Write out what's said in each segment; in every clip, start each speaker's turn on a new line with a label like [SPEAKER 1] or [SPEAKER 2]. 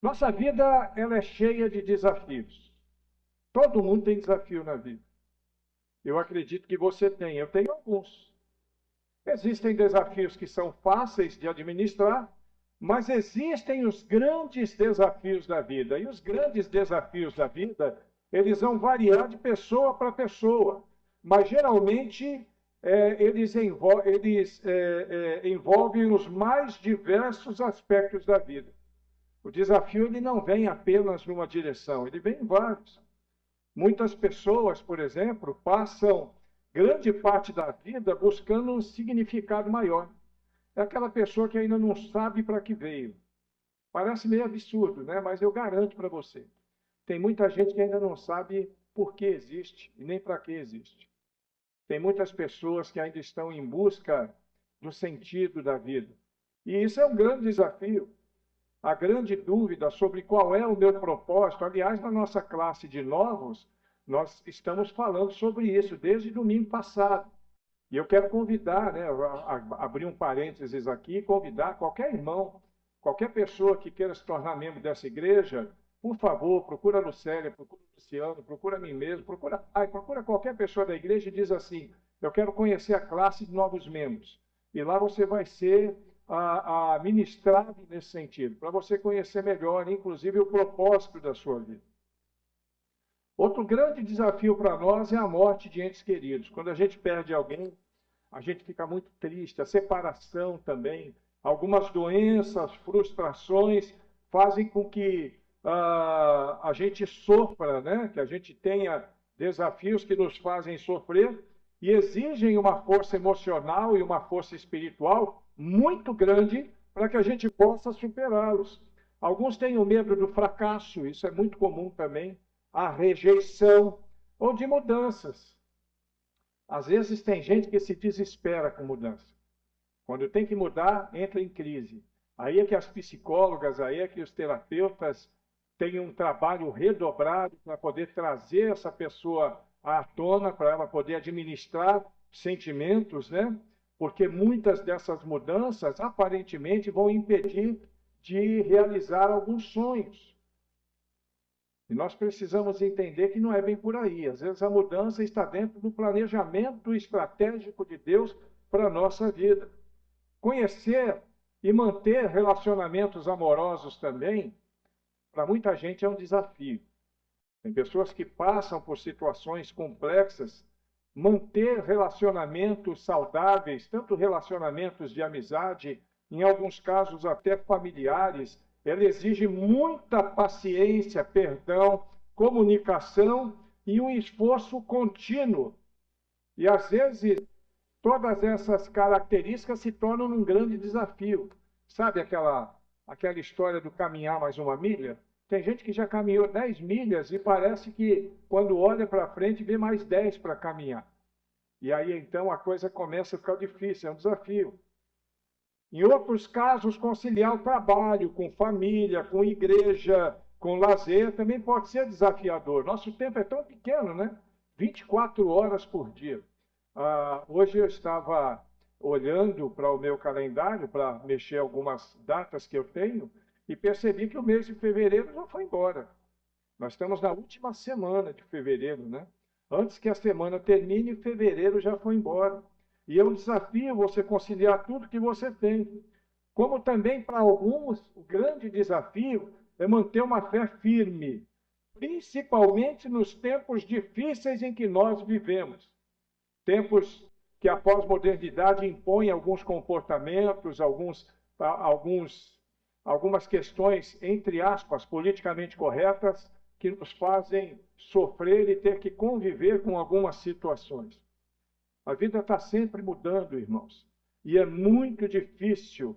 [SPEAKER 1] Nossa vida, ela é cheia de desafios. Todo mundo tem desafio na vida. Eu acredito que você tem. Eu tenho alguns. Existem desafios que são fáceis de administrar, mas existem os grandes desafios da vida. E os grandes desafios da vida, eles vão variar de pessoa para pessoa. Mas, geralmente, eles envolvem os mais diversos aspectos da vida. O desafio ele não vem apenas numa direção, ele vem em vários. Muitas pessoas, por exemplo, passam grande parte da vida buscando um significado maior. É aquela pessoa que ainda não sabe para que veio. Parece meio absurdo, né? Mas eu garanto para você. Tem muita gente que ainda não sabe por que existe e nem para que existe. Tem muitas pessoas que ainda estão em busca do sentido da vida. E isso é um grande desafio. A grande dúvida sobre qual é o meu propósito. Aliás, na nossa classe de novos, nós estamos falando sobre isso desde domingo passado. E eu quero convidar, né, abrir um parênteses aqui, e convidar qualquer irmão, qualquer pessoa que queira se tornar membro dessa igreja, por favor, procura a Lucélia, procura o Luciano, procura a mim mesmo, procura qualquer pessoa da igreja e diz assim: eu quero conhecer a classe de novos membros. E lá você vai ser ministrado nesse sentido, para você conhecer melhor, inclusive, o propósito da sua vida. Outro grande desafio para nós é a morte de entes queridos. Quando a gente perde alguém, a gente fica muito triste. A separação também, algumas doenças, frustrações fazem com que a gente sofra, né? Que a gente tenha desafios que nos fazem sofrer e exigem uma força emocional e uma força espiritual muito grande para que a gente possa superá-los. Alguns têm o medo do fracasso, isso é muito comum também, a rejeição ou de mudanças. Às vezes tem gente que se desespera com mudança. Quando tem que mudar, entra em crise. Aí é que as psicólogas, aí é que os terapeutas têm um trabalho redobrado para poder trazer essa pessoa à tona, para ela poder administrar sentimentos, né? Porque muitas dessas mudanças aparentemente vão impedir de realizar alguns sonhos. E nós precisamos entender que não é bem por aí. Às vezes a mudança está dentro do planejamento estratégico de Deus para a nossa vida. Conhecer e manter relacionamentos amorosos também, para muita gente é um desafio. Tem pessoas que passam por situações complexas. Manter relacionamentos saudáveis, tanto relacionamentos de amizade, em alguns casos até familiares, ela exige muita paciência, perdão, comunicação e um esforço contínuo. E às vezes todas essas características se tornam um grande desafio. Sabe aquela história do caminhar mais uma milha? Tem gente que já caminhou 10 milhas e parece que, quando olha para frente, vê mais 10 para caminhar. E aí, então, a coisa começa a ficar difícil, é um desafio. Em outros casos, conciliar o trabalho com família, com igreja, com lazer, também pode ser desafiador. Nosso tempo é tão pequeno, né? 24 horas por dia. Hoje eu estava olhando para o meu calendário, para mexer algumas datas que eu tenho, e percebi que o mês de fevereiro já foi embora. Nós estamos na última semana de fevereiro, né? Antes que a semana termine, fevereiro já foi embora. E é um desafio você conciliar tudo que você tem. Como também para alguns, o grande desafio é manter uma fé firme, principalmente nos tempos difíceis em que nós vivemos. Tempos que a pós-modernidade impõe alguns comportamentos, algumas questões, entre aspas, politicamente corretas, que nos fazem sofrer e ter que conviver com algumas situações. A vida está sempre mudando, irmãos, e é muito difícil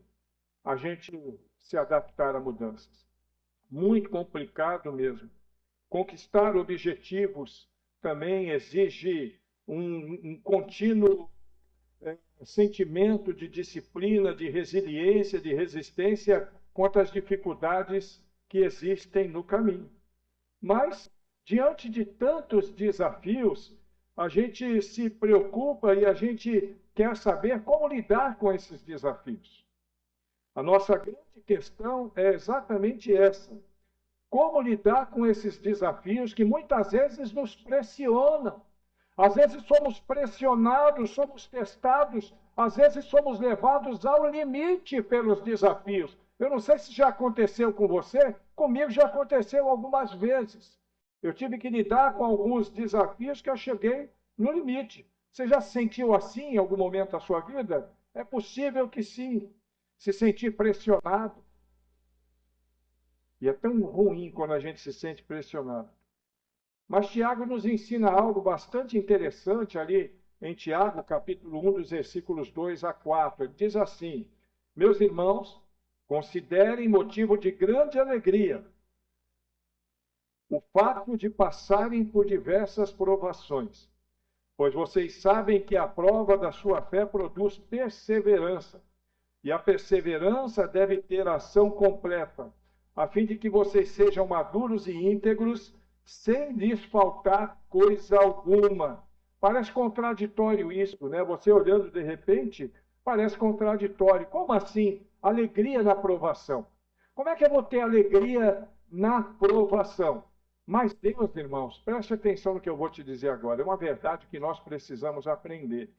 [SPEAKER 1] a gente se adaptar a mudanças. Muito complicado mesmo. Conquistar objetivos também exige um contínuo sentimento de disciplina, de resiliência, de resistência contra as dificuldades que existem no caminho. Mas, diante de tantos desafios, a gente se preocupa e a gente quer saber como lidar com esses desafios. A nossa grande questão é exatamente essa. Como lidar com esses desafios que muitas vezes nos pressionam? Às vezes somos pressionados, somos testados, às vezes somos levados ao limite pelos desafios. Eu não sei se já aconteceu com você, comigo já aconteceu algumas vezes. Eu tive que lidar com alguns desafios que eu cheguei no limite. Você já se sentiu assim em algum momento da sua vida? É possível que sim. Se sentir pressionado. E é tão ruim quando a gente se sente pressionado. Mas Tiago nos ensina algo bastante interessante ali em Tiago, capítulo 1, dos versículos 2 a 4. Ele diz assim: meus irmãos, considerem motivo de grande alegria o fato de passarem por diversas provações, pois vocês sabem que a prova da sua fé produz perseverança, e a perseverança deve ter ação completa, a fim de que vocês sejam maduros e íntegros, sem lhes faltar coisa alguma. Parece contraditório isso, né? Você olhando de repente, parece contraditório. Como assim? Alegria na provação. Como é que eu vou ter alegria na provação? Mas Deus, irmãos, preste atenção no que eu vou te dizer agora. É uma verdade que nós precisamos aprender.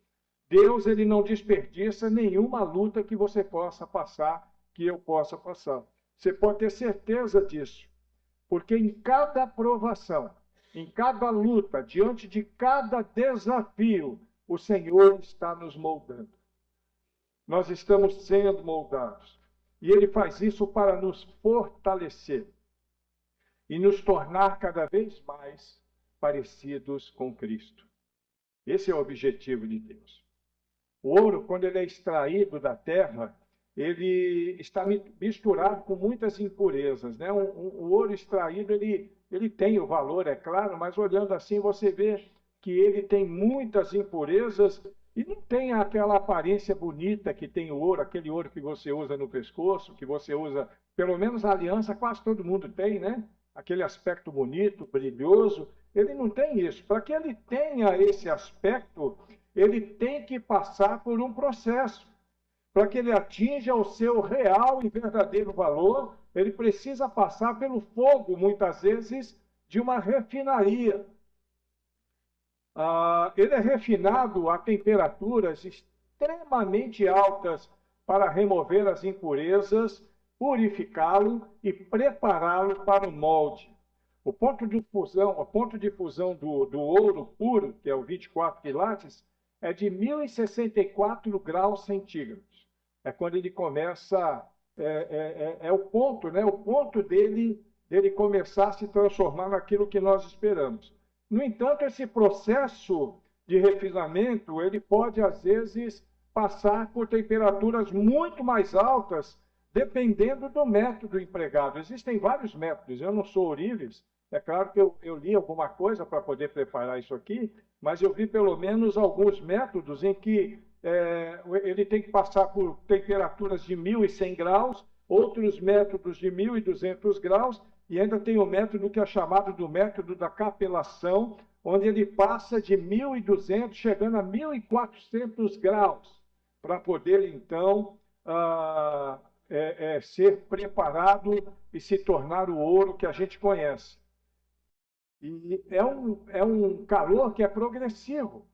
[SPEAKER 1] Deus, ele não desperdiça nenhuma luta que você possa passar, que eu possa passar. Você pode ter certeza disso. Porque em cada provação, em cada luta, diante de cada desafio, o Senhor está nos moldando. Nós estamos sendo moldados. E Ele faz isso para nos fortalecer e nos tornar cada vez mais parecidos com Cristo. Esse é o objetivo de Deus. O ouro, quando ele é extraído da terra, ele está misturado com muitas impurezas, né? O ouro extraído, ele tem o valor, é claro, mas olhando assim você vê que ele tem muitas impurezas e não tem aquela aparência bonita que tem o ouro, aquele ouro que você usa no pescoço, que você usa, pelo menos a aliança quase todo mundo tem, né? Aquele aspecto bonito, brilhoso, ele não tem isso. Para que ele tenha esse aspecto, ele tem que passar por um processo. Para que ele atinja o seu real e verdadeiro valor, ele precisa passar pelo fogo, muitas vezes, de uma refinaria. Ele é refinado a temperaturas extremamente altas para remover as impurezas, purificá-lo e prepará-lo para o molde. O ponto de fusão do ouro puro, que é o 24 quilates, é de 1064 graus centígrados. É quando ele começa, é o ponto, né? O ponto dele começar a se transformar naquilo que nós esperamos. No entanto, esse processo de refinamento, ele pode, às vezes, passar por temperaturas muito mais altas, dependendo do método empregado. Existem vários métodos. Eu não sou ourives, é claro que eu li alguma coisa para poder preparar isso aqui, mas eu vi pelo menos alguns métodos em que ele tem que passar por temperaturas de 1.100 graus, outros métodos de 1.200 graus, e ainda tem o método que é chamado do método da capelação, onde ele passa de 1.200, chegando a 1.400 graus, para poder, então, ser preparado e se tornar o ouro que a gente conhece. E é um calor que é progressivo.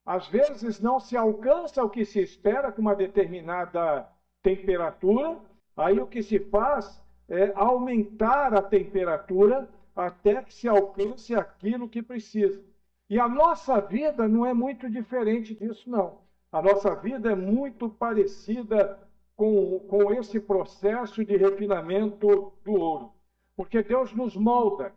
[SPEAKER 1] Às vezes não se alcança o que se espera com uma determinada temperatura, aí o que se faz é aumentar a temperatura até que se alcance aquilo que precisa. E a nossa vida não é muito diferente disso, não. A nossa vida é muito parecida com esse processo de refinamento do ouro. Porque Deus nos molda.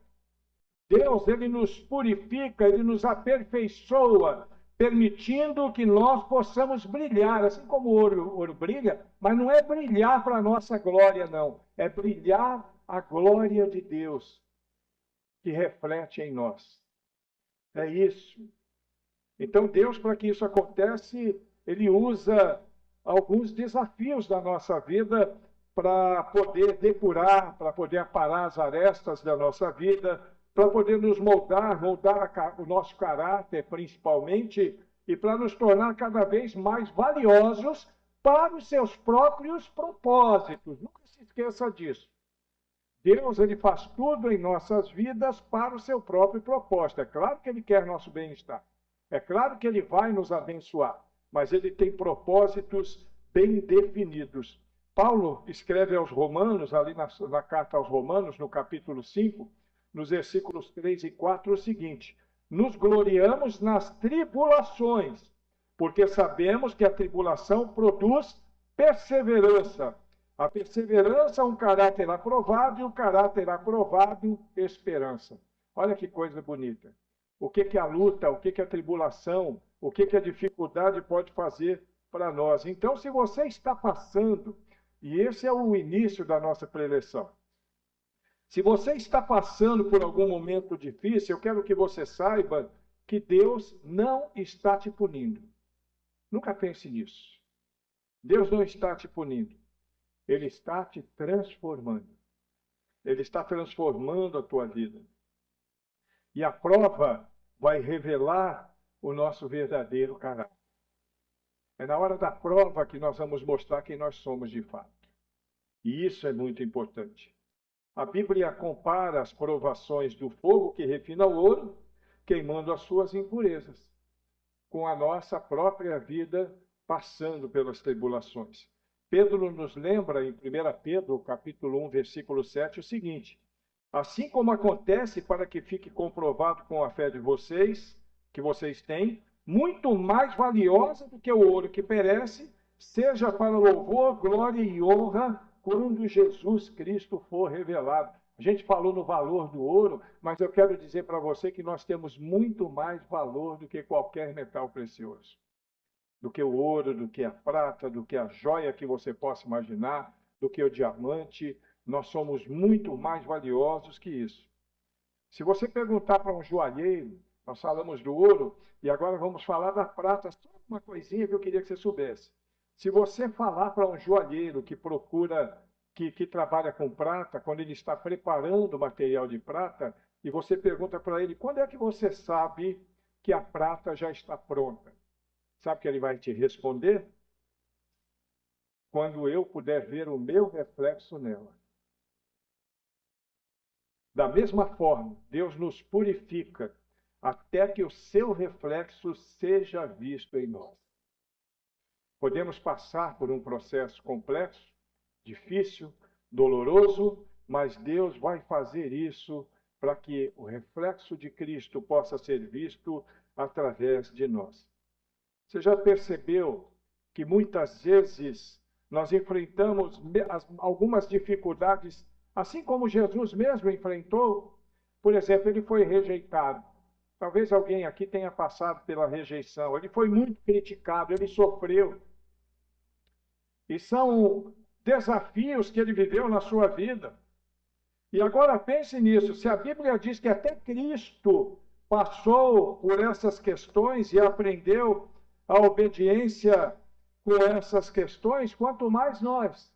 [SPEAKER 1] Deus, ele nos purifica, ele nos aperfeiçoa, permitindo que nós possamos brilhar, assim como o ouro brilha, mas não é brilhar para a nossa glória, não. É brilhar a glória de Deus que reflete em nós. É isso. Então, Deus, para que isso aconteça, ele usa alguns desafios da nossa vida para poder depurar, para poder aparar as arestas da nossa vida, para poder nos moldar o nosso caráter, principalmente, e para nos tornar cada vez mais valiosos para os seus próprios propósitos. Nunca se esqueça disso. Deus, ele faz tudo em nossas vidas para o seu próprio propósito. É claro que ele quer nosso bem-estar. É claro que ele vai nos abençoar, mas ele tem propósitos bem definidos. Paulo escreve aos Romanos, ali na carta aos Romanos, no capítulo 5, nos versículos 3 e 4, o seguinte: nos gloriamos nas tribulações, porque sabemos que a tribulação produz perseverança. A perseverança é um caráter aprovado e o caráter aprovado, esperança. Olha que coisa bonita. O que a luta, o que a tribulação, o que a dificuldade pode fazer para nós. Então, se você está passando, e esse é o início da nossa preleção, se você está passando por algum momento difícil, eu quero que você saiba que Deus não está te punindo. Nunca pense nisso. Deus não está te punindo. Ele está te transformando. Ele está transformando a tua vida. E a prova vai revelar o nosso verdadeiro caráter. É na hora da prova que nós vamos mostrar quem nós somos de fato. E isso é muito importante. A Bíblia compara as provações do fogo que refina o ouro, queimando as suas impurezas, com a nossa própria vida passando pelas tribulações. Pedro nos lembra, em 1 Pedro, capítulo 1, versículo 7, o seguinte: assim como acontece para que fique comprovado com a fé de vocês, que vocês têm, muito mais valiosa do que o ouro que perece, seja para louvor, glória e honra, quando Jesus Cristo for revelado. A gente falou no valor do ouro, mas eu quero dizer para você que nós temos muito mais valor do que qualquer metal precioso. Do que o ouro, do que a prata, do que a joia que você possa imaginar, do que o diamante. Nós somos muito mais valiosos que isso. Se você perguntar para um joalheiro, nós falamos do ouro, e agora vamos falar da prata, só uma coisinha que eu queria que você soubesse. Se você falar para um joalheiro que procura, que trabalha com prata, quando ele está preparando material de prata, e você pergunta para ele, quando é que você sabe que a prata já está pronta? Sabe o que ele vai te responder? Quando eu puder ver o meu reflexo nela. Da mesma forma, Deus nos purifica até que o seu reflexo seja visto em nós. Podemos passar por um processo complexo, difícil, doloroso, mas Deus vai fazer isso para que o reflexo de Cristo possa ser visto através de nós. Você já percebeu que muitas vezes nós enfrentamos algumas dificuldades, assim como Jesus mesmo enfrentou? Por exemplo, ele foi rejeitado. Talvez alguém aqui tenha passado pela rejeição. Ele foi muito criticado, ele sofreu. E são desafios que ele viveu na sua vida. E agora pense nisso, se a Bíblia diz que até Cristo passou por essas questões e aprendeu a obediência com essas questões, quanto mais nós.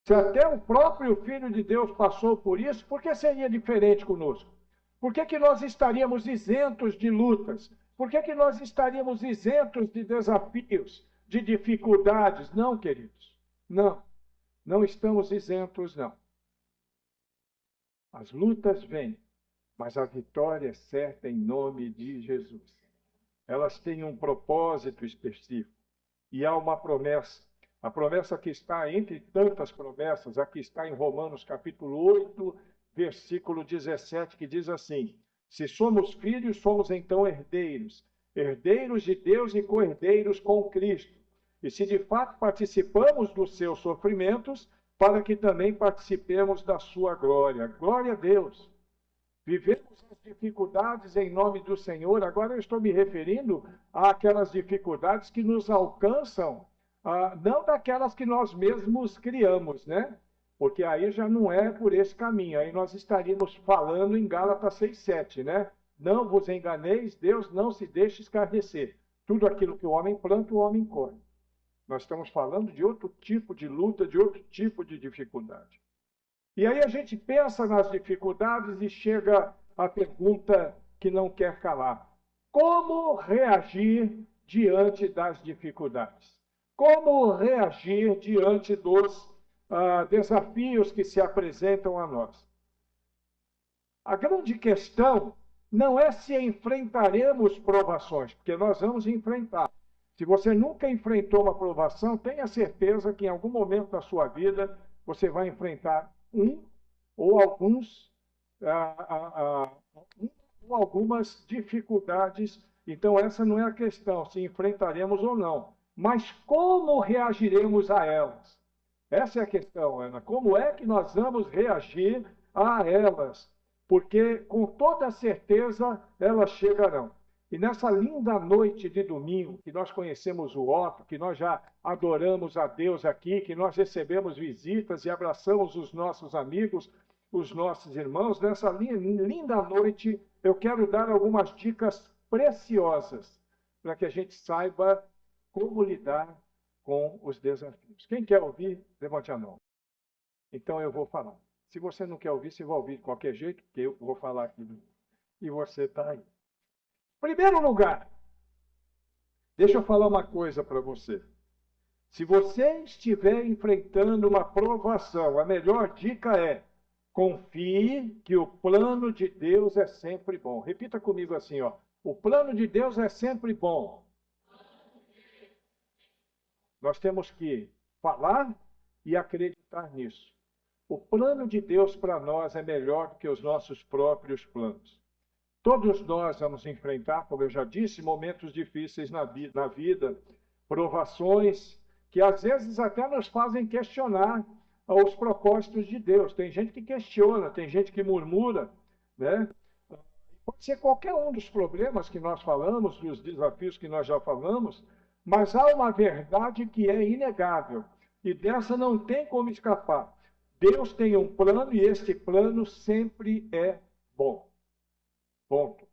[SPEAKER 1] Se até o próprio Filho de Deus passou por isso, por que seria diferente conosco? Por que nós estaríamos isentos de lutas? Por que nós estaríamos isentos de desafios, de dificuldades? Não, queridos. Não. Não estamos isentos, não. As lutas vêm, mas a vitória é certa em nome de Jesus. Elas têm um propósito específico. E há uma promessa. A promessa que está entre tantas promessas, aqui está em Romanos capítulo 8, versículo 17, que diz assim: se somos filhos, somos então herdeiros, herdeiros de Deus e co-herdeiros com Cristo. E se de fato participamos dos seus sofrimentos, para que também participemos da sua glória. Glória a Deus. Vivemos as dificuldades em nome do Senhor. Agora eu estou me referindo àquelas dificuldades que nos alcançam, não daquelas que nós mesmos criamos, né? Porque aí já não é por esse caminho. Aí nós estaríamos falando em Gálatas 6:7, né? Não vos enganeis, Deus não se deixa escarnecer. Tudo aquilo que o homem planta, o homem colhe. Nós estamos falando de outro tipo de luta, de outro tipo de dificuldade. E aí a gente pensa nas dificuldades e chega à pergunta que não quer calar. Como reagir diante das dificuldades? Como reagir diante dos desafios que se apresentam a nós? A grande questão não é se enfrentaremos provações, porque nós vamos enfrentar. Se você nunca enfrentou uma provação, tenha certeza que em algum momento da sua vida você vai enfrentar um ou alguns, ou algumas dificuldades. Então, essa não é a questão, se enfrentaremos ou não, mas como reagiremos a elas. Essa é a questão, Ana. Como é que nós vamos reagir a elas? Porque, com toda certeza, elas chegarão. E nessa linda noite de domingo, que nós conhecemos o Otto, que nós já adoramos a Deus aqui, que nós recebemos visitas e abraçamos os nossos amigos, os nossos irmãos, nessa linda noite, eu quero dar algumas dicas preciosas para que a gente saiba como lidar com os desafios. Quem quer ouvir, levante a mão. Então eu vou falar. Se você não quer ouvir, você vai ouvir de qualquer jeito, porque eu vou falar aqui. E você está aí. Primeiro lugar, deixa eu falar uma coisa para você. Se você estiver enfrentando uma provação, a melhor dica é: confie que o plano de Deus é sempre bom. Repita comigo assim, ó. O plano de Deus é sempre bom. Nós temos que falar e acreditar nisso. O plano de Deus para nós é melhor do que os nossos próprios planos. Todos nós vamos enfrentar, como eu já disse, momentos difíceis na vida, provações que às vezes até nos fazem questionar os propósitos de Deus. Tem gente que questiona, tem gente que murmura, né? Pode ser qualquer um dos problemas que nós falamos, dos desafios que nós já falamos, mas há uma verdade que é inegável, e dessa não tem como escapar. Deus tem um plano e este plano sempre é bom. Ponto. O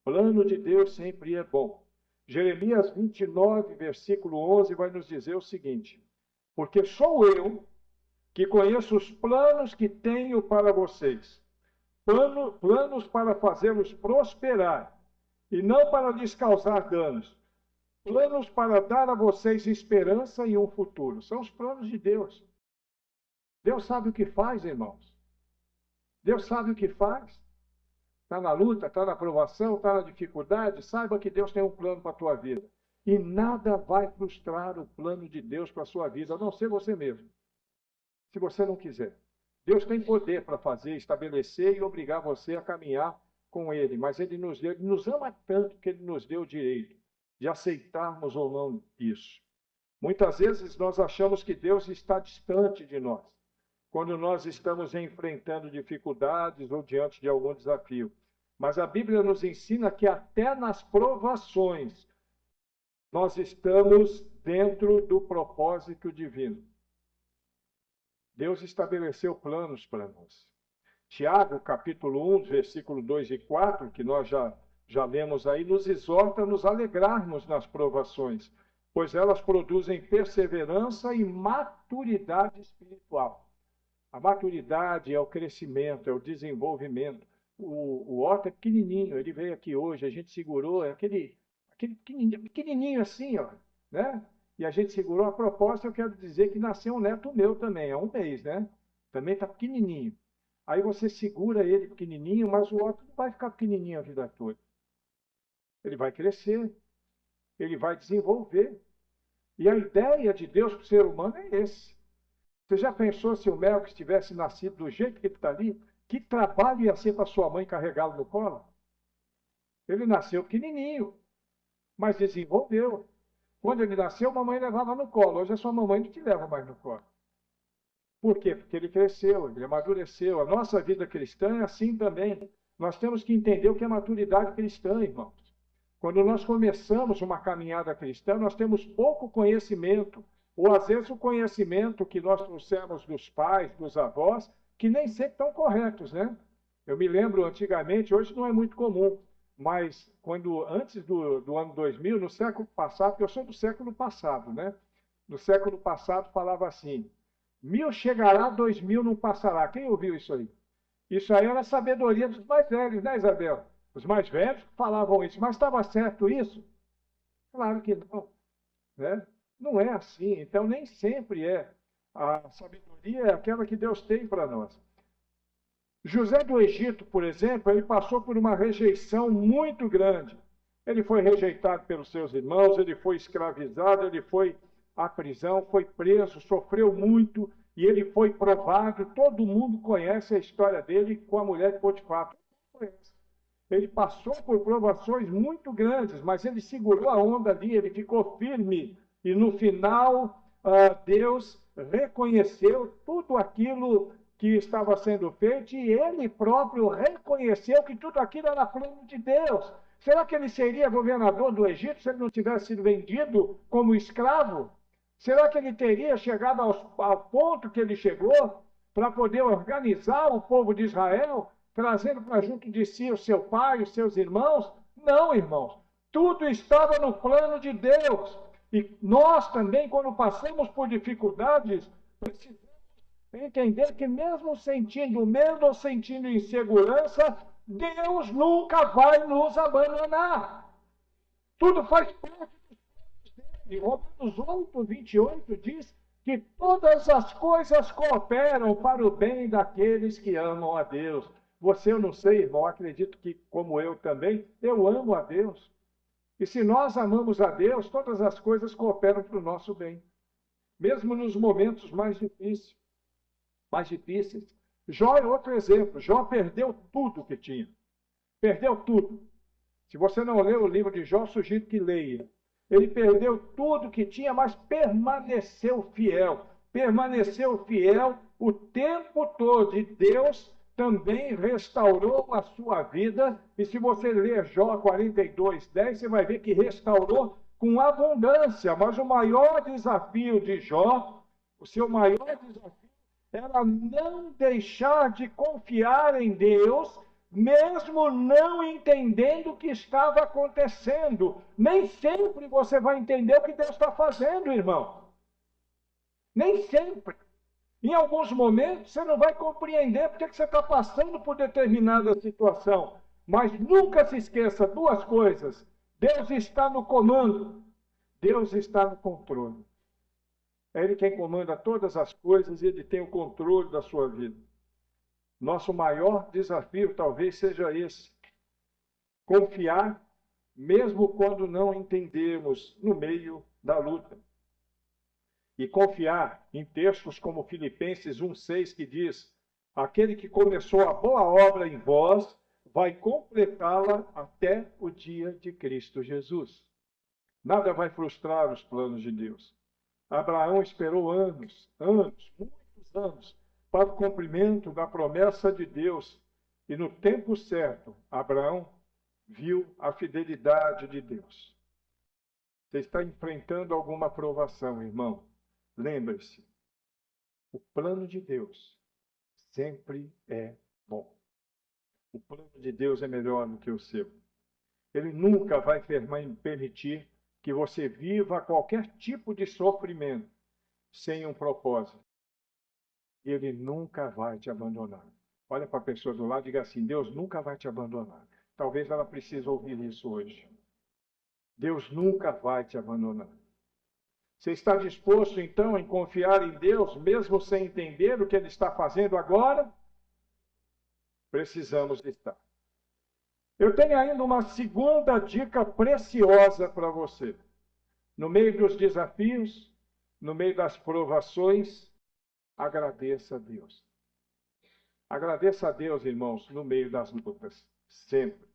[SPEAKER 1] plano de Deus sempre é bom. Jeremias 29, versículo 11, vai nos dizer o seguinte: porque sou eu que conheço os planos que tenho para vocês, planos para fazê-los prosperar e não para lhes causar danos, planos para dar a vocês esperança e um futuro. São os planos de Deus. Deus sabe o que faz, irmãos. Deus sabe o que faz. Está na luta, está na provação, está na dificuldade, saiba que Deus tem um plano para a tua vida. E nada vai frustrar o plano de Deus para a sua vida, a não ser você mesmo. Se você não quiser. Deus tem poder para fazer, estabelecer e obrigar você a caminhar com Ele. Mas Ele nos ama tanto que Ele nos deu o direito de aceitarmos ou não isso. Muitas vezes nós achamos que Deus está distante de nós, quando nós estamos enfrentando dificuldades ou diante de algum desafio. Mas a Bíblia nos ensina que até nas provações nós estamos dentro do propósito divino. Deus estabeleceu planos para nós. Tiago, capítulo 1, versículo 2 e 4, que nós já lemos aí, nos exorta a nos alegrarmos nas provações, pois elas produzem perseverança e maturidade espiritual. A maturidade é o crescimento, é o desenvolvimento. O Otto é pequenininho, ele veio aqui hoje, a gente segurou, é aquele pequenininho assim, ó, né? E a gente segurou. A propósito, eu quero dizer que nasceu um neto meu também, há um mês, né? Também está pequenininho. Aí você segura ele pequenininho, mas o Otto não vai ficar pequenininho a vida toda. Ele vai crescer, ele vai desenvolver. E a ideia de Deus para o ser humano é esse. Você já pensou se o Melk tivesse nascido do jeito que ele está ali? Que trabalho ia ser para sua mãe carregá-lo no colo? Ele nasceu pequenininho, mas desenvolveu. Quando ele nasceu, a mamãe levava no colo. Hoje é sua mamãe que te leva mais no colo. Por quê? Porque ele cresceu, ele amadureceu. A nossa vida cristã é assim também. Nós temos que entender o que é maturidade cristã, irmãos. Quando nós começamos uma caminhada cristã, nós temos pouco conhecimento, ou às vezes o conhecimento que nós trouxemos dos pais, dos avós, que nem sempre estão corretos, né? Eu me lembro antigamente, hoje não é muito comum, mas antes do ano 2000, no século passado, porque eu sou do século passado, né? No século passado falava assim: 1000 chegará, 2000 não passará. Quem ouviu isso aí? Isso aí era a sabedoria dos mais velhos, né, Isabel? Os mais velhos falavam isso, mas estava certo isso? Claro que não, né? Não é assim. Então, nem sempre é. A sabedoria é aquela que Deus tem para nós. José do Egito, por exemplo, ele passou por uma rejeição muito grande. Ele foi rejeitado pelos seus irmãos, ele foi escravizado, ele foi à prisão, foi preso, sofreu muito e ele foi provado. Todo mundo conhece a história dele com a mulher de Potifar. Ele passou por provações muito grandes, mas ele segurou a onda ali, ele ficou firme. E no final, Deus reconheceu tudo aquilo que estava sendo feito e ele próprio reconheceu que tudo aquilo era plano de Deus. Será que ele seria governador do Egito se ele não tivesse sido vendido como escravo? Será que ele teria chegado ao ponto que ele chegou para poder organizar o povo de Israel, trazendo para junto de si o seu pai, os seus irmãos? Não, irmãos. Tudo estava no plano de Deus. E nós também, quando passamos por dificuldades, precisamos entender que mesmo sentindo medo ou sentindo insegurança, Deus nunca vai nos abandonar. Tudo faz parte dos planos dele. Romanos 8, 28 diz que todas as coisas cooperam para o bem daqueles que amam a Deus. Você, eu não sei, irmão, acredito que, como eu também, eu amo a Deus. E se nós amamos a Deus, todas as coisas cooperam para o nosso bem. Mesmo nos momentos mais difíceis. Jó é outro exemplo. Jó perdeu tudo que tinha. Perdeu tudo. Se você não leu o livro de Jó, sugiro que leia. Ele perdeu tudo que tinha, mas permaneceu fiel. Permaneceu fiel o tempo todo. E Deus também restaurou a sua vida. E se você ler Jó 42, 10, você vai ver que restaurou com abundância. Mas o maior desafio de Jó, o seu maior desafio, era não deixar de confiar em Deus, mesmo não entendendo o que estava acontecendo. Nem sempre você vai entender o que Deus está fazendo, irmão. Nem sempre. Em alguns momentos você não vai compreender porque você está passando por determinada situação. Mas nunca se esqueça duas coisas. Deus está no comando. Deus está no controle. É Ele quem comanda todas as coisas e Ele tem o controle da sua vida. Nosso maior desafio talvez seja esse. Confiar, mesmo quando não entendemos no meio da luta. E confiar em textos como Filipenses 1,6, que diz: aquele que começou a boa obra em vós, vai completá-la até o dia de Cristo Jesus. Nada vai frustrar os planos de Deus. Abraão esperou anos, muitos anos, para o cumprimento da promessa de Deus. E no tempo certo, Abraão viu a fidelidade de Deus. Você está enfrentando alguma provação, irmão? Lembre-se, o plano de Deus sempre é bom. O plano de Deus é melhor do que o seu. Ele nunca vai permitir que você viva qualquer tipo de sofrimento sem um propósito. Ele nunca vai te abandonar. Olha para a pessoa do lado e diga assim: Deus nunca vai te abandonar. Talvez ela precise ouvir isso hoje. Deus nunca vai te abandonar. Você está disposto, então, em confiar em Deus, mesmo sem entender o que Ele está fazendo agora? Precisamos estar. Eu tenho ainda uma segunda dica preciosa para você. No meio dos desafios, no meio das provações, agradeça a Deus. Agradeça a Deus, irmãos, no meio das lutas, sempre.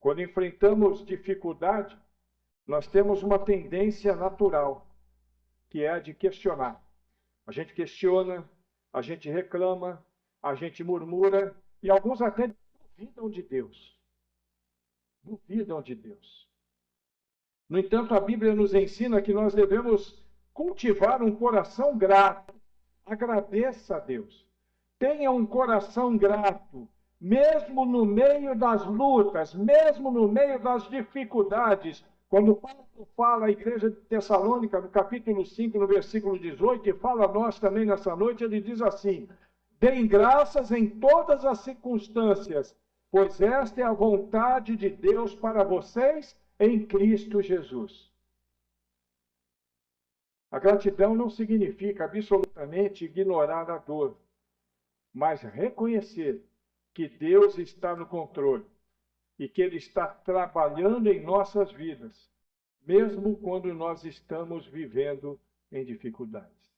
[SPEAKER 1] Quando enfrentamos dificuldade, nós temos uma tendência natural, que é a de questionar. A gente questiona, a gente reclama, a gente murmura, e alguns até duvidam de Deus. Duvidam de Deus. No entanto, a Bíblia nos ensina que nós devemos cultivar um coração grato. Agradeça a Deus. Tenha um coração grato, mesmo no meio das lutas, mesmo no meio das dificuldades. Quando Paulo fala à igreja de Tessalônica, no capítulo 5, no versículo 18, e fala a nós também nessa noite, ele diz assim: deem graças em todas as circunstâncias, pois esta é a vontade de Deus para vocês em Cristo Jesus. A gratidão não significa absolutamente ignorar a dor. mas reconhecer que Deus está no controle e que Ele está trabalhando em nossas vidas, mesmo quando nós estamos vivendo em dificuldades.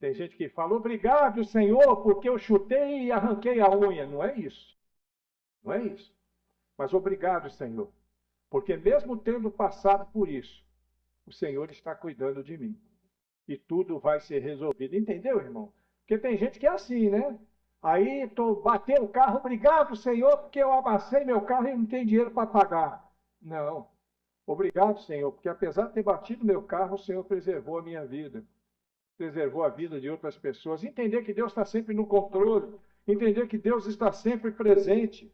[SPEAKER 1] Tem gente que fala, obrigado, Senhor, porque eu chutei e arranquei a unha. Não é isso. Não é isso. Mas obrigado, Senhor, porque mesmo tendo passado por isso, o Senhor está cuidando de mim. E tudo vai ser resolvido. Entendeu, irmão? Porque tem gente que é assim, né? Aí bateu o carro, obrigado, Senhor, porque eu amassei meu carro e não tenho dinheiro para pagar. Não. Obrigado, Senhor, porque apesar de ter batido meu carro, o Senhor preservou a minha vida. Preservou a vida de outras pessoas. Entender que Deus está sempre no controle. Entender que Deus está sempre presente.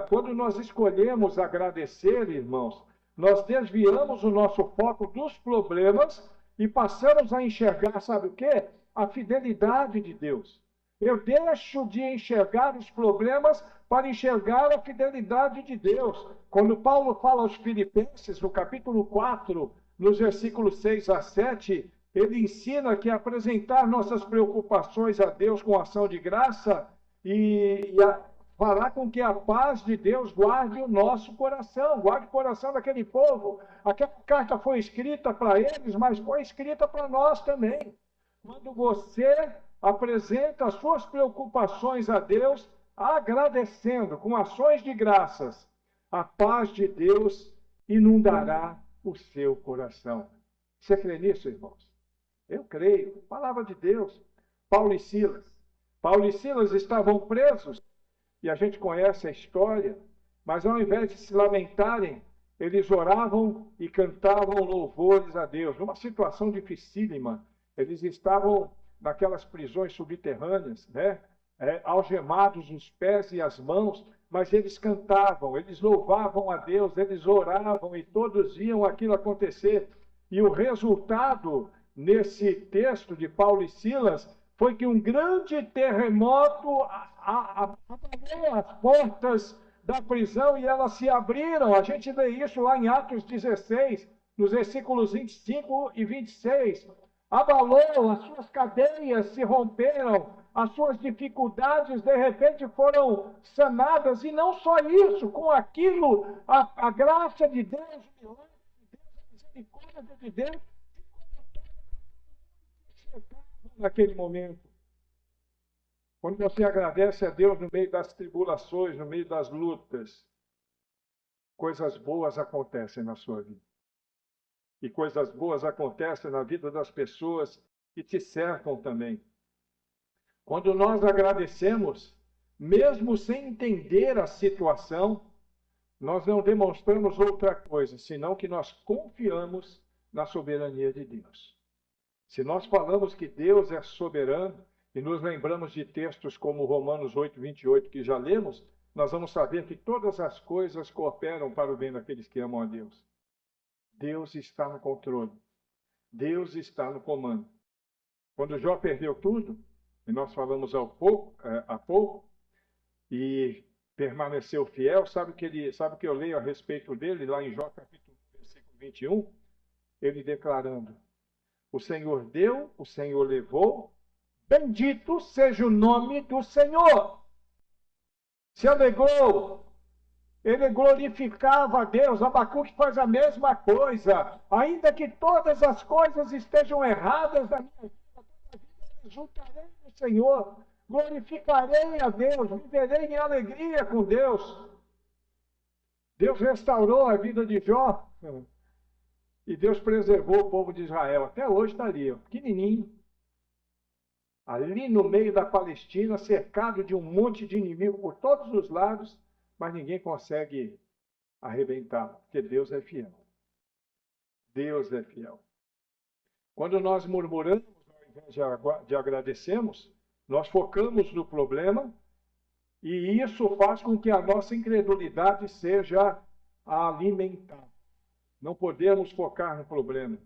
[SPEAKER 1] Quando nós escolhemos agradecer, irmãos, nós desviamos o nosso foco dos problemas e passamos a enxergar, sabe o quê? A fidelidade de Deus. Eu deixo de enxergar os problemas para enxergar a fidelidade de Deus. Quando Paulo fala aos Filipenses, no capítulo 4, nos versículos 6 a 7, ele ensina que apresentar nossas preocupações a Deus com ação de graça e fará com que a paz de Deus guarde o nosso coração, guarde o coração daquele povo. Aquela carta foi escrita para eles, mas foi escrita para nós também. Quando você apresenta as suas preocupações a Deus, agradecendo com ações de graças, a paz de Deus inundará o seu coração. Você crê nisso, irmãos? Eu creio. Palavra de Deus. Paulo e Silas. Paulo e Silas estavam presos, e a gente conhece a história, mas ao invés de se lamentarem, eles oravam e cantavam louvores a Deus. Numa situação dificílima, eles estavam naquelas prisões subterrâneas, né? Algemados os pés e as mãos, mas eles cantavam, eles louvavam a Deus, eles oravam e todos viam aquilo acontecer. E o resultado, nesse texto de Paulo e Silas, foi que um grande terremoto abriu as portas da prisão e elas se abriram. A gente vê isso lá em Atos 16, nos versículos 25 e 26. Abalou, as suas cadeias se romperam, as suas dificuldades de repente foram sanadas. E não só isso, com aquilo, a graça de Deus, o milagre de Deus, a misericórdia de Deus, naquele momento. Quando você agradece a Deus no meio das tribulações, no meio das lutas, coisas boas acontecem na sua vida. E coisas boas acontecem na vida das pessoas que te cercam também. Quando nós agradecemos, mesmo sem entender a situação, nós não demonstramos outra coisa, senão que nós confiamos na soberania de Deus. Se nós falamos que Deus é soberano, e nos lembramos de textos como Romanos 8, 28, que já lemos, nós vamos saber que todas as coisas cooperam para o bem daqueles que amam a Deus. Deus está no controle. Deus está no comando. Quando Jó perdeu tudo, e nós falamos há pouco, e permaneceu fiel, sabe o que eu leio a respeito dele, lá em Jó capítulo 1, versículo 21? Ele declarando, o Senhor deu, o Senhor levou, bendito seja o nome do Senhor. Se alegrou, ele glorificava a Deus. Abacuque faz a mesma coisa. Ainda que todas as coisas estejam erradas na minha vida, toda a vida eu exultarei no Senhor, glorificarei a Deus, viverei em alegria com Deus. Deus restaurou a vida de Jó e Deus preservou o povo de Israel. Até hoje está ali, pequenininho, ali no meio da Palestina, cercado de um monte de inimigo por todos os lados, mas ninguém consegue arrebentar, porque Deus é fiel. Deus é fiel. Quando nós murmuramos, ao invés de agradecermos, nós focamos no problema e isso faz com que a nossa incredulidade seja alimentada. Não podemos focar no problema,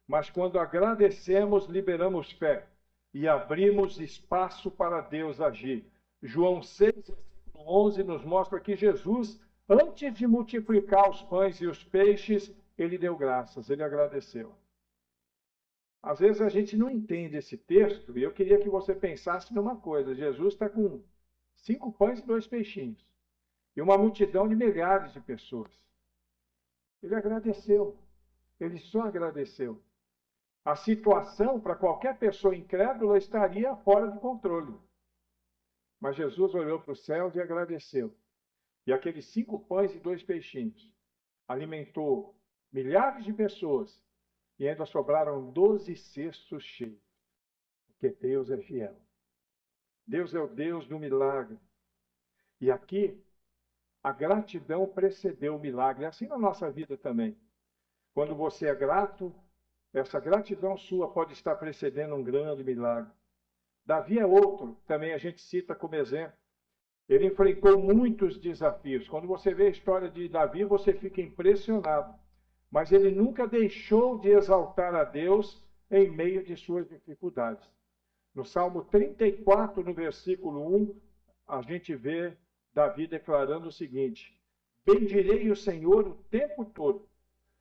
[SPEAKER 1] mas quando agradecemos, liberamos fé e abrimos espaço para Deus agir. João 6, versículo 11 nos mostra que Jesus, antes de multiplicar os pães e os peixes, ele deu graças, ele agradeceu. Às vezes a gente não entende esse texto, e eu queria que você pensasse numa coisa. Jesus está com 5 pães e 2 peixinhos, e uma multidão de milhares de pessoas. Ele agradeceu, ele só agradeceu. A situação, para qualquer pessoa incrédula, estaria fora de controle. Mas Jesus olhou para os céus e agradeceu. E aqueles 5 pães e 2 peixinhos alimentou milhares de pessoas e ainda sobraram 12 cestos cheios. Porque Deus é fiel. Deus é o Deus do milagre. E aqui, a gratidão precedeu o milagre. É assim na nossa vida também. Quando você é grato, essa gratidão sua pode estar precedendo um grande milagre. Davi é outro, também a gente cita como exemplo. Ele enfrentou muitos desafios. Quando você vê a história de Davi, você fica impressionado. Mas ele nunca deixou de exaltar a Deus em meio de suas dificuldades. No Salmo 34, no versículo 1, a gente vê Davi declarando o seguinte: bendirei o Senhor o tempo todo,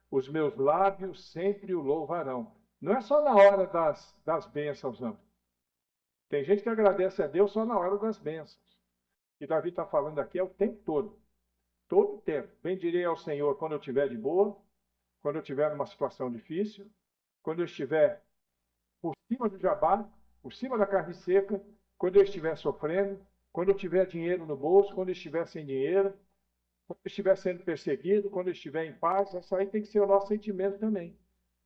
[SPEAKER 1] os meus lábios sempre o louvarão. Não é só na hora das bênçãos, não. Tem gente que agradece a Deus só na hora das bênçãos. E Davi está falando aqui é o tempo todo. Todo o tempo. Bendirei ao Senhor quando eu estiver de boa, quando eu estiver numa situação difícil, quando eu estiver por cima do jabá, por cima da carne seca, quando eu estiver sofrendo, quando eu tiver dinheiro no bolso, quando eu estiver sem dinheiro, quando eu estiver sendo perseguido, quando eu estiver em paz. Isso aí tem que ser o nosso sentimento também.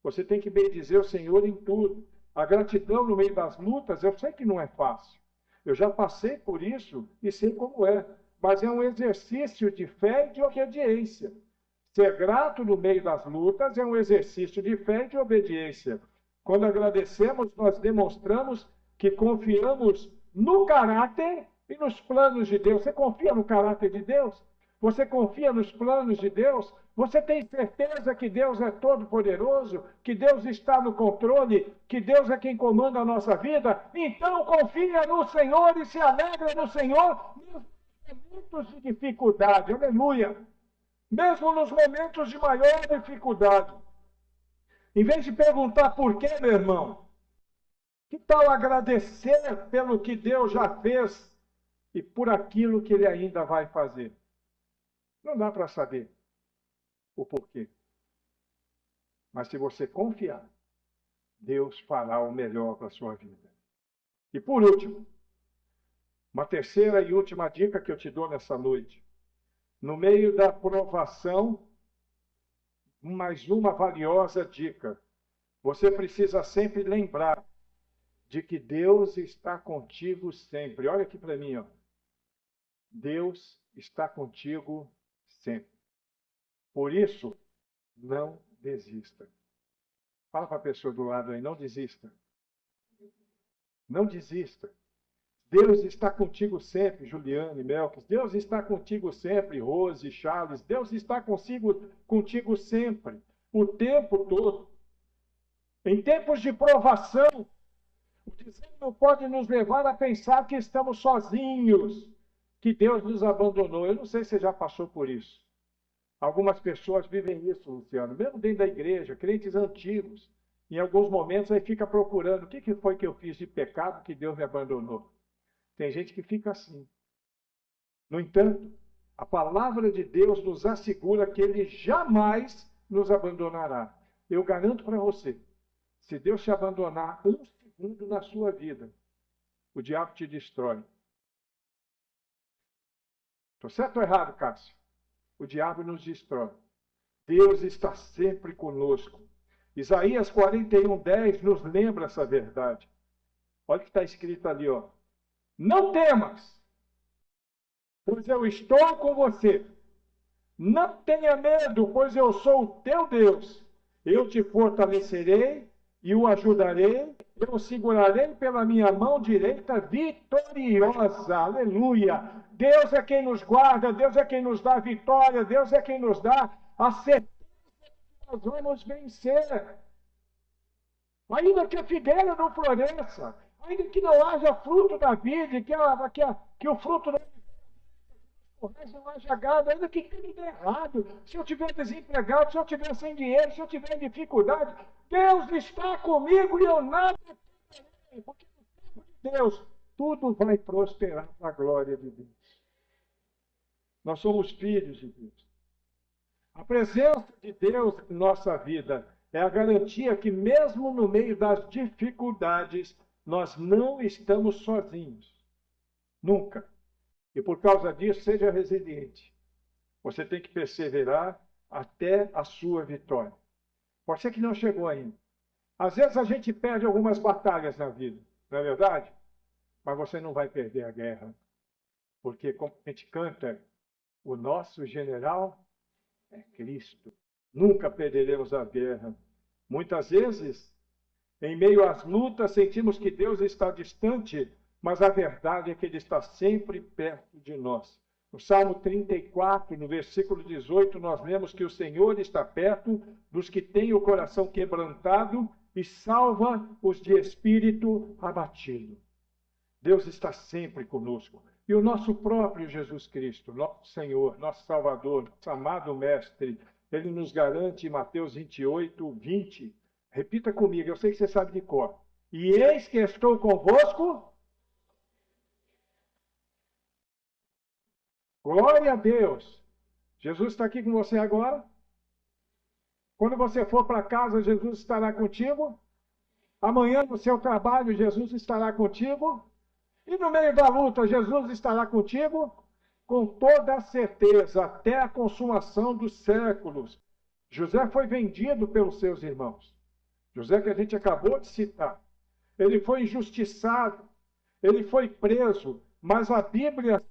[SPEAKER 1] Você tem que bendizer o Senhor em tudo. A gratidão no meio das lutas, eu sei que não é fácil. Eu já passei por isso e sei como é. Mas é um exercício de fé e de obediência. Ser grato no meio das lutas é um exercício de fé e de obediência. Quando agradecemos, nós demonstramos que confiamos no caráter e nos planos de Deus. Você confia no caráter de Deus? Você confia nos planos de Deus? Você tem certeza que Deus é todo-poderoso? Que Deus está no controle? Que Deus é quem comanda a nossa vida? Então confia no Senhor e se alegra no Senhor nos momentos de dificuldade. Aleluia! Mesmo nos momentos de maior dificuldade. Em vez de perguntar por quê, meu irmão, que tal agradecer pelo que Deus já fez e por aquilo que Ele ainda vai fazer? Não dá para saber o porquê. Mas se você confiar, Deus fará o melhor para a sua vida. E por último, uma terceira e última dica que eu te dou nessa noite. No meio da provação, mais uma valiosa dica. Você precisa sempre lembrar de que Deus está contigo sempre. Olha aqui para mim, ó. Deus está contigo sempre. Por isso, não desista. Fala para a pessoa do lado aí, não desista. Não desista. Deus está contigo sempre, Juliane, Melques. Deus está contigo sempre, Rose, Charles. Deus está contigo sempre, o tempo todo. Em tempos de provação, o desânimo pode nos levar a pensar que estamos sozinhos, que Deus nos abandonou. Eu não sei se você já passou por isso. Algumas pessoas vivem isso, Luciano, mesmo dentro da igreja, crentes antigos. Em alguns momentos aí fica procurando o que foi que eu fiz de pecado que Deus me abandonou. Tem gente que fica assim. No entanto, a palavra de Deus nos assegura que Ele jamais nos abandonará. Eu garanto para você, se Deus te abandonar um segundo na sua vida, o diabo te destrói. Estou certo ou errado, Cássio? O diabo nos destrói. Deus está sempre conosco. Isaías 41:10 nos lembra essa verdade. Olha o que está escrito ali, ó. Não temas, pois eu estou com você. Não tenha medo, pois eu sou o teu Deus. Eu te fortalecerei e o ajudarei. Eu o segurarei pela minha mão direita vitoriosa. Aleluia! Deus é quem nos guarda, Deus é quem nos dá a vitória, Deus é quem nos dá a certeza que nós vamos vencer. Ainda que a figueira não floresça, ainda que não haja fruto da vida, que o fruto da currais não haja gado, ainda que tudo dê errado. Se eu estiver desempregado, se eu estiver sem dinheiro, se eu estiver em dificuldade, Deus está comigo e eu nada temerei, porque no tempo de Deus tudo vai prosperar para a glória de Deus. Nós somos filhos de Deus. A presença de Deus em nossa vida é a garantia que, mesmo no meio das dificuldades, nós não estamos sozinhos. Nunca. E por causa disso, seja resiliente. Você tem que perseverar até a sua vitória. Pode ser que não chegou ainda. Às vezes a gente perde algumas batalhas na vida, não é verdade? Mas você não vai perder a guerra. Porque, como a gente canta, o nosso general é Cristo. Nunca perderemos a guerra. Muitas vezes, em meio às lutas, sentimos que Deus está distante, mas a verdade é que Ele está sempre perto de nós. No Salmo 34, no versículo 18, nós lemos que o Senhor está perto dos que têm o coração quebrantado e salva os de espírito abatido. Deus está sempre conosco. E o nosso próprio Jesus Cristo, nosso Senhor, nosso Salvador, nosso amado Mestre, Ele nos garante em Mateus 28, 20. Repita comigo, eu sei que você sabe de cor. E eis que estou convosco. Glória a Deus. Jesus está aqui com você agora. Quando você for para casa, Jesus estará contigo. Amanhã no seu trabalho, Jesus estará contigo. E no meio da luta, Jesus estará contigo com toda a certeza, até a consumação dos séculos. José foi vendido pelos seus irmãos. José, que a gente acabou de citar. Ele foi injustiçado, ele foi preso, mas a Bíblia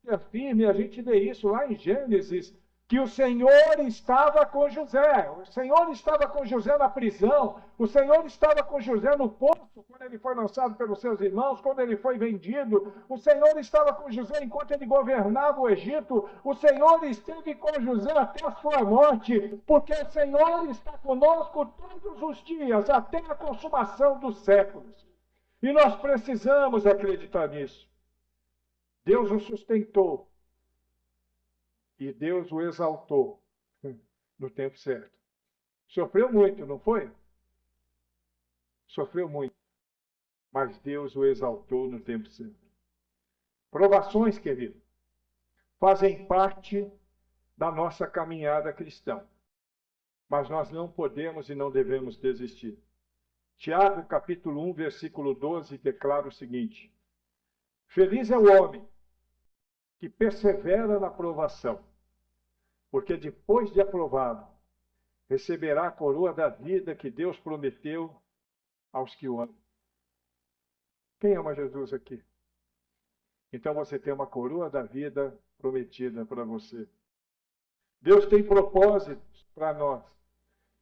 [SPEAKER 1] afirma, e a gente lê isso lá em Gênesis, que o Senhor estava com José. O Senhor estava com José na prisão. O Senhor estava com José no poço, quando ele foi lançado pelos seus irmãos, quando ele foi vendido. O Senhor estava com José enquanto ele governava o Egito. O Senhor esteve com José até a sua morte, porque o Senhor está conosco todos os dias, até a consumação dos séculos. E nós precisamos acreditar nisso. Deus o sustentou. E Deus o exaltou no tempo certo. Sofreu muito, não foi? Sofreu muito. Mas Deus o exaltou no tempo certo. Provações, querido, fazem parte da nossa caminhada cristã. Mas nós não podemos e não devemos desistir. Tiago, capítulo 1, versículo 12, declara o seguinte: Feliz é o homem que persevera na provação, porque depois de aprovado, receberá a coroa da vida que Deus prometeu aos que o amam. Quem ama Jesus aqui? Então você tem uma coroa da vida prometida para você. Deus tem propósitos para nós,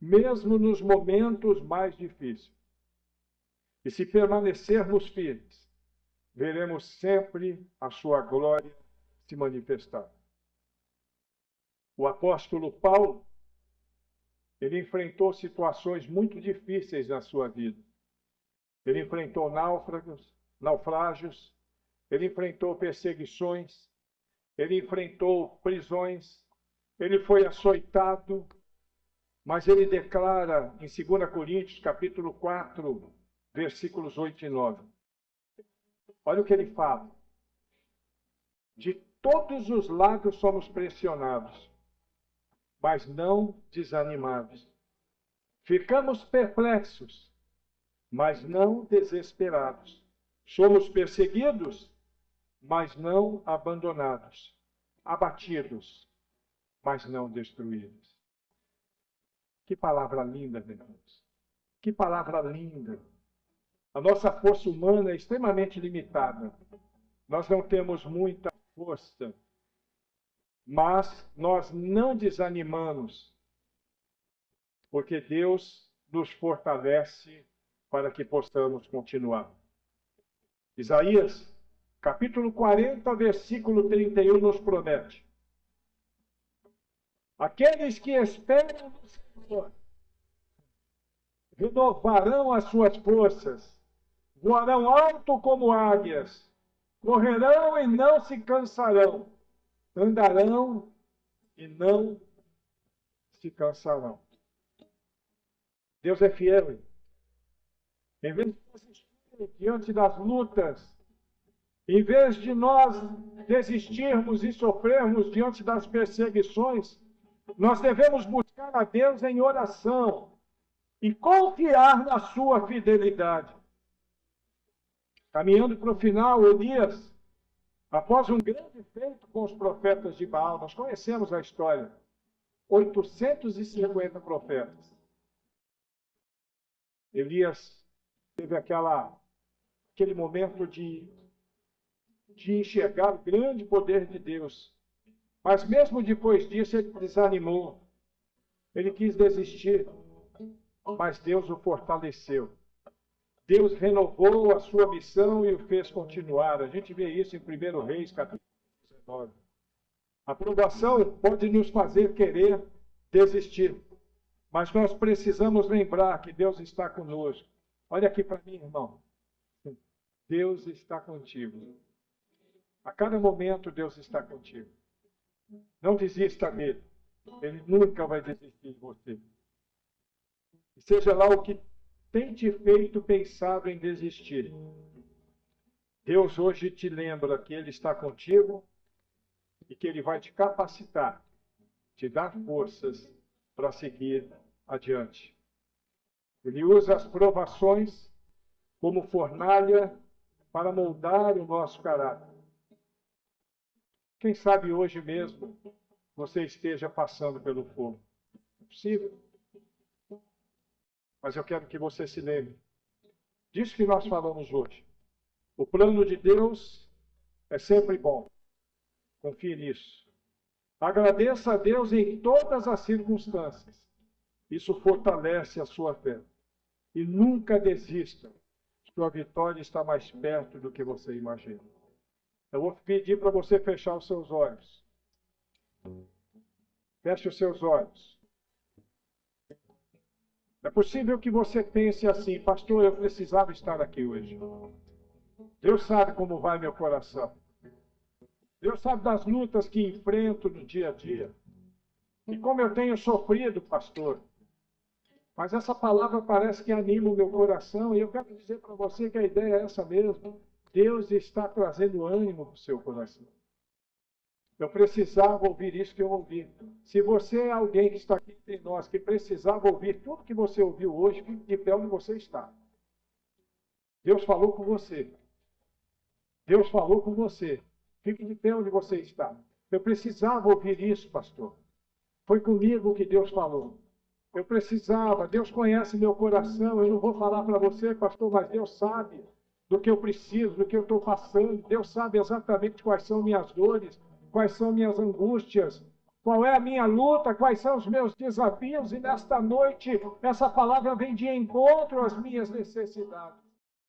[SPEAKER 1] mesmo nos momentos mais difíceis. E se permanecermos firmes, veremos sempre a sua glória se manifestar. O apóstolo Paulo, ele enfrentou situações muito difíceis na sua vida. Ele enfrentou naufrágios, ele enfrentou perseguições, ele enfrentou prisões, ele foi açoitado, mas ele declara em 2 Coríntios, capítulo 4, versículos 8 e 9. Olha o que ele fala. De todos os lados somos pressionados, mas não desanimados. Ficamos perplexos, mas não desesperados. Somos perseguidos, mas não abandonados. Abatidos, mas não destruídos. Que palavra linda, meu Deus. Que palavra linda. A nossa força humana é extremamente limitada. Nós não temos muita força, mas nós não desanimamos, porque Deus nos fortalece para que possamos continuar. Isaías, capítulo 40, versículo 31, nos promete: aqueles que esperam no Senhor renovarão as suas forças, voarão alto como águias, correrão e não se cansarão, andarão e não se cansarão. Deus é fiel. Em vez de desistir diante das lutas, em vez de nós desistirmos e sofrermos diante das perseguições, nós devemos buscar a Deus em oração e confiar na sua fidelidade. Caminhando para o final, Elias, após um grande feito com os profetas de Baal, nós conhecemos a história, 850 profetas. Elias teve aquele momento de enxergar o grande poder de Deus. Mas mesmo depois disso, ele desanimou. Ele quis desistir, mas Deus o fortaleceu. Deus renovou a sua missão e o fez continuar. A gente vê isso em 1 Reis, capítulo 19. A provação pode nos fazer querer desistir, mas nós precisamos lembrar que Deus está conosco. Olha aqui para mim, irmão. Deus está contigo. A cada momento Deus está contigo. Não desista dele. Ele nunca vai desistir de você. E seja lá o que tem te feito pensado em desistir, Deus hoje te lembra que Ele está contigo e que Ele vai te capacitar, te dar forças para seguir adiante. Ele usa as provações como fornalha para moldar o nosso caráter. Quem sabe hoje mesmo você esteja passando pelo fogo. É possível. Mas eu quero que você se lembre disso que nós falamos hoje. O plano de Deus é sempre bom. Confie nisso. Agradeça a Deus em todas as circunstâncias. Isso fortalece a sua fé. E nunca desista. Sua vitória está mais perto do que você imagina. Eu vou pedir para você fechar os seus olhos. Feche os seus olhos. É possível que você pense assim, pastor, eu precisava estar aqui hoje. Deus sabe como vai meu coração. Deus sabe das lutas que enfrento no dia a dia. E como eu tenho sofrido, pastor. Mas essa palavra parece que anima o meu coração. E eu quero dizer para você que a ideia é essa mesmo. Deus está trazendo ânimo para o seu coração. Eu precisava ouvir isso que eu ouvi. Se você é alguém que está aqui entre nós, que precisava ouvir tudo que você ouviu hoje, fique de pé onde você está. Deus falou com você. Deus falou com você. Fique de pé onde você está. Eu precisava ouvir isso, pastor. Foi comigo que Deus falou. Eu precisava. Deus conhece meu coração. Eu não vou falar para você, pastor, mas Deus sabe do que eu preciso, do que eu estou passando. Deus sabe exatamente quais são minhas dores, quais são minhas angústias, qual é a minha luta, quais são os meus desafios. E nesta noite, essa palavra vem de encontro às minhas necessidades.